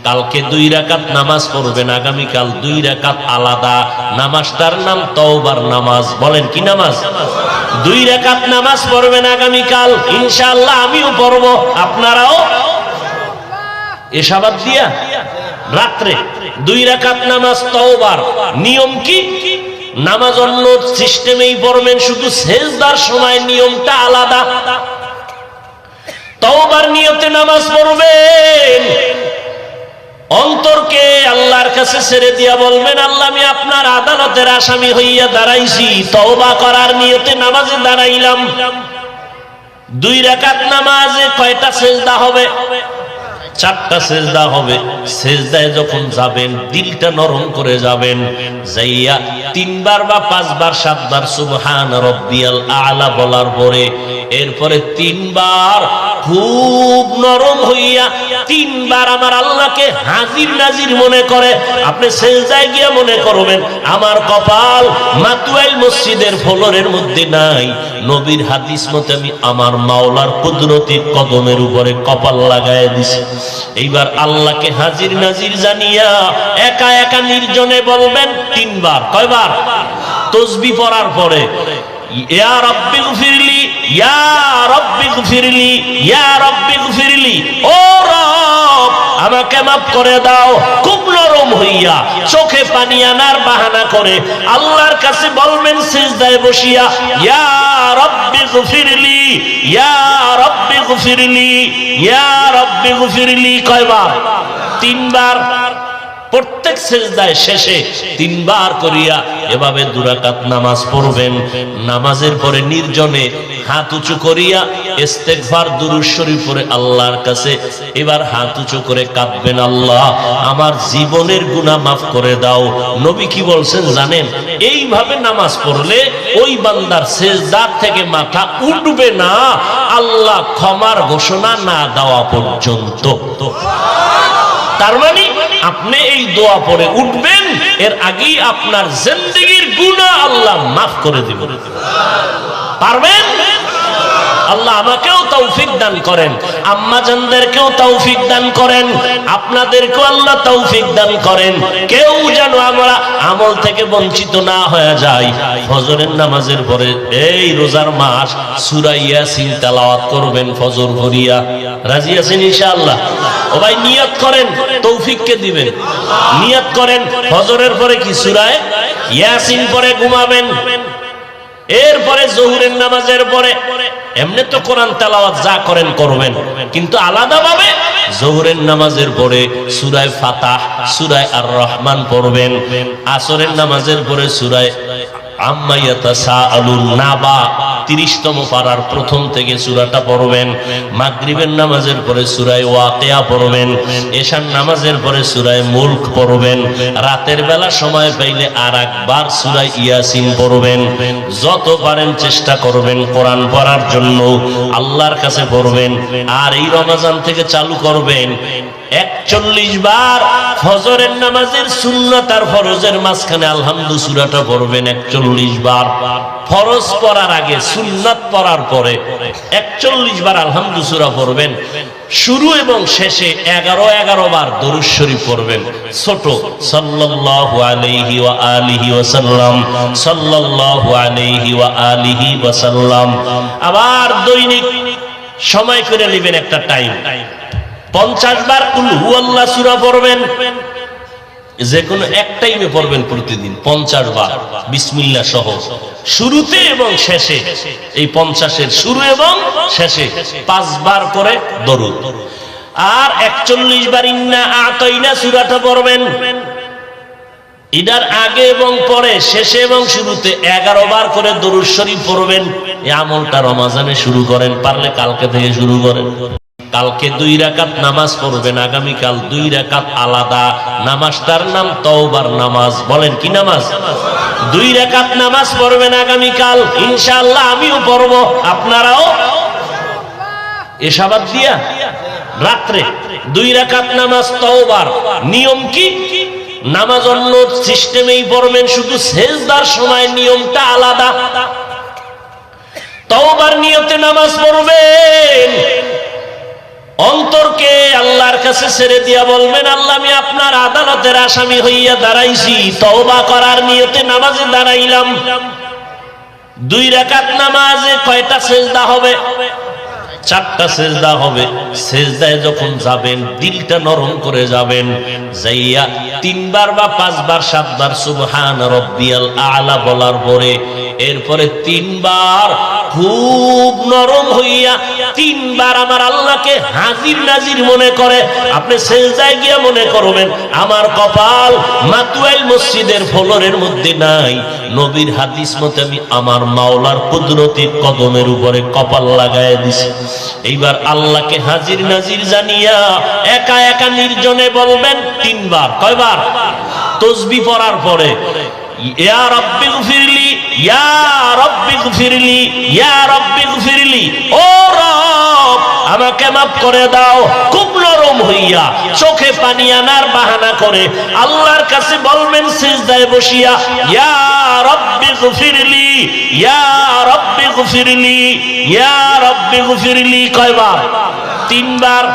কালকে 2 রাকাত নামাজ পড়বেন, আগামীকাল 2 রাকাত আলাদা। নামাজটার নাম তওবার নামাজ। বলেন কি নামাজ? 2 রাকাত নামাজ পড়বেন আগামীকাল, ইনশাআল্লাহ আমিও পড়ব, আপনারাও। এশাবাদ দিয়া রাত্রে 2 রাকাত নামাজ তওবার। নিয়ম কি? নামাজ অন্য সিস্টেমেই পড়বেন, শুধু সেজদার সময় নিয়মটা আলাদা। তওবার নিয়তে নামাজ পড়বেন, অন্তরকে আল্লাহর কাছে ছেড়ে দিয়া বলবেন, আল্লাহ আমি আপনার আদালতের আসামি হইয়া দাঁড়াইছি, তওবা করার নিয়তে নামাজে দাঁড়াইলাম। 2 রাকাত নামাজে কয়টা সেজদা হবে? 4টা সেজদা হবে। সেজদায় যখন যাবেন দিলটা নরম করে যাবেন, যাইয়া 3 বার বা 5 বার 7 বার সুবহান রাব্বিয়াল আ'লা বলার পরে এরপরে 3 বার খুব নরম হইয়া 3 বার আমার আল্লাহকে হাজির নাজির মনে করে আপনি সেজদায় গিয়া মনে করবেন, আমার কপাল মাতুয়াইল মসজিদের ফ্লোরের মধ্যে নাই, নবীর হাদিস মতে আমি আমার মাওলার কুদরতি কদমের উপরে কপাল লাগায় দিছি। এইবার আল্লাহকে হাজির নাজির জানিয়া একা একা নির্জনে বলবেন 3 বার। কয়বার? তাসবিহ পড়ার পরে ইয়া রাব্বি গফিরলি, ইয়া রাব্বি গফিরলি, ইয়া রাব্বি গফিরলি, ও রব আমাকে মাফ করে দাও। খুব নরম হইয়া চোখে পানি আনার বাহানা করে আল্লাহর কাছে বলবেন সিজদায় বসিয়া, ইয়া রাব্বি গফিরলি, ইয়া রাব্বি গফিরলি, ইয়া রাব্বি গফিরলি। কয়বার? 3 বার। প্রত্যেক সেজদায় শেষে 3 বার করিয়া এভাবে 2 রাকাত নামাজ পড়বেন। নামাজের পরে নির্জনে হাত উঁচু করিয়া ইস্তেগফার দুরূদ শরীফ পড়ে আল্লাহর কাছে এবার হাত উঁচু করে কাঁদবেন, আল্লাহ আমার জীবনের গুনাহ মাফ করে দাও। নবী কি বলছেন জানেন? এইভাবে নামাজ পড়লে ওই বান্দার সেজদা থেকে মাথা উঠবে না আল্লাহ ক্ষমার ঘোষণা না দেওয়া পর্যন্ত। তার মানে আপনি এই দোয়া পড়ে উঠবেন, এর আগেই আপনার জিন্দেগীর গুনাহ আল্লাহ মাফ করে দিবেন। পারবেন? আল্লাহ আমাকেও তৌফিক দান করেন, আম্মা জানদেরকেও তৌফিক দান করেন, আপনাদেরকেও আল্লাহ তৌফিক দান করেন। কেউ যেন আমরা আমল থেকে বঞ্চিত না হয়ে যায়। ফজরের নামাজের পরে এই রোজার মাস সূরা ইয়াসিন তেলাওয়াত করবেন ফজর ভরিয়া। রাজি আছেন ইনশাআল্লাহ? ও ভাই নিয়ত করেন, তৌফিক কে দিবেন? নিয়ত করেন ফজরের পরে কি সূরা ইয়াসিন পরে ঘুমাবেন। এরপরে জোহরের নামাজের পরে এমনি তো কোরআন তেলাওয়াত যা করেন করবেন, কিন্তু আলাদাভাবে জোহরের নামাজের পরে সূরা ফাতাহ, সূরা আর রহমান পড়বেন। আসরের নামাজের পরে সূরা আম্মা ইয়াতাসাআলুন নাবা 30তম পারার প্রথম থেকে সূরাটা পড়বেন। মাগরিবের নামাজের পরে সূরা ওয়াকিয়া পড়বেন। এশার নামাজের পরে সূরা মুলক পড়বেন। রাতের বেলা সময় পাইলে আরেকবার সূরা ইয়াসিন পড়বেন। যত পারেন চেষ্টা করবেন কোরআন পড়ার জন্য, আল্লাহর কাছে পড়বেন। আর এই রমজান থেকে চালু করবেন 41 বার ফজরের নামাজের সুন্নাত আর ফরজের মাঝখানে আলহামদু সূরাটা পড়বেন 41 বার। ফরজ পড়ার আগে সুন্নাত পড়ার পরে 41 বার আলহামদু সূরা পড়বেন। শুরু এবং শেষে 11 বার দরুদ শরীফ পড়বেন। ছোট সাল্লাল্লাহু আলাইহি ওয়া আলিহি ওয়া সাল্লাম, সাল্লাল্লাহু আলাইহি ওয়া আলিহি ওয়া সাল্লাম। আবার দৈনিক সময় করে নেবেন একটা টাইম, 50 বার কুল হুয়াল্লাহ সূরা পড়বেন। যে কোনো এক টাইমে পড়বেন প্রতিদিন 50 বার বিসমিল্লাহ সহ, শুরুতে এবং শেষে। এই 50-এর শুরু এবং শেষে 5 বার করে দরুদ। আর 41 বার ইন্না আতাইনা সূরাটা পড়বেন। এটার আগে এবং পরে, শেষে এবং শুরুতে 11 বার করে দরুদ শরীফ পড়বেন। এই আমলটা রমজানে শুরু করেন, পারলে কালকে থেকে শুরু করেন। কালকে 2 রাকাত নামাজ পড়বেন, আগামীকাল 2 রাকাত আলাদা। নামাজটার নাম তওবার নামাজ। বলেন কি নামাজ? 2 রাকাত নামাজ পড়বেন আগামীকাল, ইনশাআল্লাহ আমিও পড়ব, আপনারাও। এশাবাদ দিয়া রাত্রে 2 রাকাত নামাজ তওবার। নিয়ম কি? নামাজ অন্য সিস্টেমেই পড়বেন, শুধু সেজদার সময় নিয়মটা আলাদা। তওবার নিয়তে নামাজ পড়বেন। অন্তরকে আল্লাহর কাছে ছেড়ে দিয়া বলবেন, আল্লাহ আমি আপনার আদালতের আসামি হইয়া দাঁড়াইছি, তওবা করার নিয়তে নামাজে দাঁড়াইলাম। 2 রাকাত নামাজে কয়টা সেজদা হবে? 4টা সেজদা হবে। সেজদায় যখন যাবেন দিলটা নরম করে যাবেন, যাইয়া 3 বার বা 5 বার 7 বার সুবহান রাব্বিয়াল আ'লা বলার পরে এরপরে 3 বার খুব নরম হইয়া 3 বার আমার আল্লাহকে হাজির নাজির মনে করে আপনি সেজদায় গিয়া মনে করবেন আমার কপাল মাতুয়াইল মসজিদের ফ্লোরের মধ্যে নাই, নবীর হাদিস মতে আমি আমার মাওলার কুদরতের কদমের উপরে কপাল লাগায় দিছি। এইবার আল্লাহকে হাজির নাজির জানিয়া একা একা নির্জনে বলবেন 3 বার। কয়বার? তাসবিহ পড়ার পরে ইয়া রাব্বি গফিরলি, ইয়া রাব্বি গফিরলি, ইয়া রাব্বি গফিরলি, ও রব আমাকে মাফ করে দাও। খুব নরম হইয়া চোখে পানি আনার বাহানা করে আল্লাহর কাছে বলবেন সিজদায় বসিয়া, ইয়া রাব্বি গফিরলি, ইয়া রাব্বি গফিরলি, ইয়া রাব্বি গফিরলি। কয়বার? 3 বার।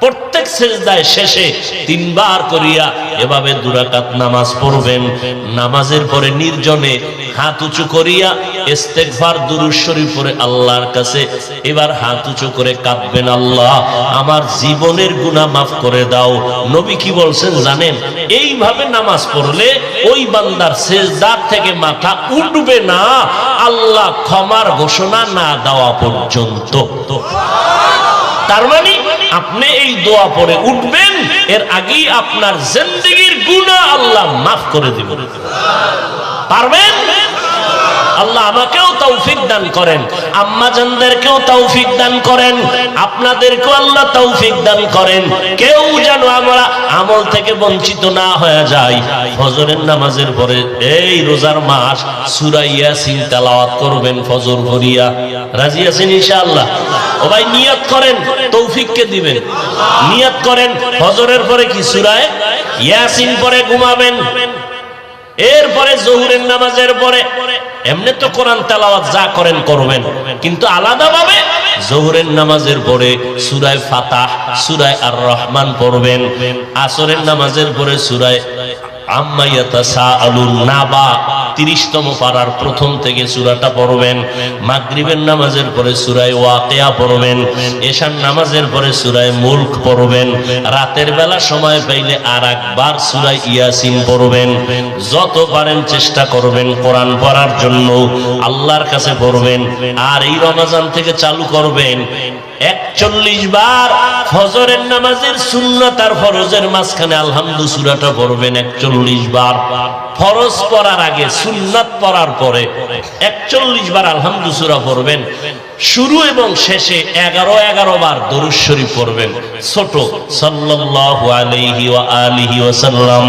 প্রত্যেক সিজদায় শেষে 3 বার করিয়া এভাবে 2 রাকাত নামাজ পড়বেন। নামাজের পরে নির্জনে হাত উঁচু করিয়া ইস্তেগফার দুরূদ শরীফ পড়ে আল্লাহর কাছে এবার হাত উঁচু করে কাঁদবেন, আল্লাহ আমার জীবনের গুনাহ মাফ করে দাও। নবী কি বলছেন জানেন? এইভাবে নামাজ পড়লে ওই বান্দার সিজদা থেকে মাথা উঠবে না আল্লাহ ক্ষমার ঘোষণা না দেওয়া পর্যন্ত। তার মানে আপনি এই দোয়া পড়ে উঠবেন, এর আগেই আপনার জিন্দেগীর গুনাহ আল্লাহ মাফ করে দিবেন। পারবেন? আল্লাহ আমাকেও তৌফিক দান করেন, আম্মা জানদেরকেও তৌফিক দান করেন, আপনাদেরকেও আল্লাহ তৌফিক দান করেন। কেউ যেন আমরা আমল থেকে বঞ্চিত না হয়ে যায়। ফজরের নামাজের পরে এই রোজার মাস সূরা ইয়াসিন তেলাওয়াত করবেন ফজর ভরিয়া। রাজি আছেন ইনশাআল্লাহ? ও ভাই নিয়ত করেন, তৌফিক কে দিবেন? নিয়ত করেন ফজরের পরে কি সূরা ইয়াসিন পরে ঘুমাবেন। এরপরে জোহরের নামাজের পরে এমনি তো কোরআন তেলাওয়াত যা করেন করবেন, কিন্তু আলাদাভাবে জোহরের নামাজের পরে সূরা ফাতাহ, সূরা আর রহমান পড়বেন। আসরের নামাজের পরে সূরা আম্মা ইয়াতাসাআলুন নাবা 30তম পারার প্রথম থেকে সূরাটা পড়বেন। মাগরিবের নামাজের পরে সূরা ওয়াকিয়া পড়বেন। এশার নামাজের পরে সূরা মুলক পড়বেন। রাতের বেলা সময় পাইলে আর একবার সূরা ইয়াসিন পড়বেন। যত পারেন চেষ্টা করবেন কোরআন পড়ার জন্য, আল্লাহর কাছে পড়বেন। আর এই রমজান থেকে চালু করবেন 41 বার ফজরের নামাজের সুন্নাত আর ফরজের মাঝখানে আলহামদু সূরাটা পড়বেন 41 বার। ফরজ পড়ার আগে সুন্নাত পড়ার পরে 41 বার আলহামদু সূরা পড়বেন। শুরু এবং শেষে 11 বার দরুদ শরীফ পড়বেন ছোট, সাল্লাল্লাহু আলাইহি ওয়া আলিহি ওয়াসাল্লাম।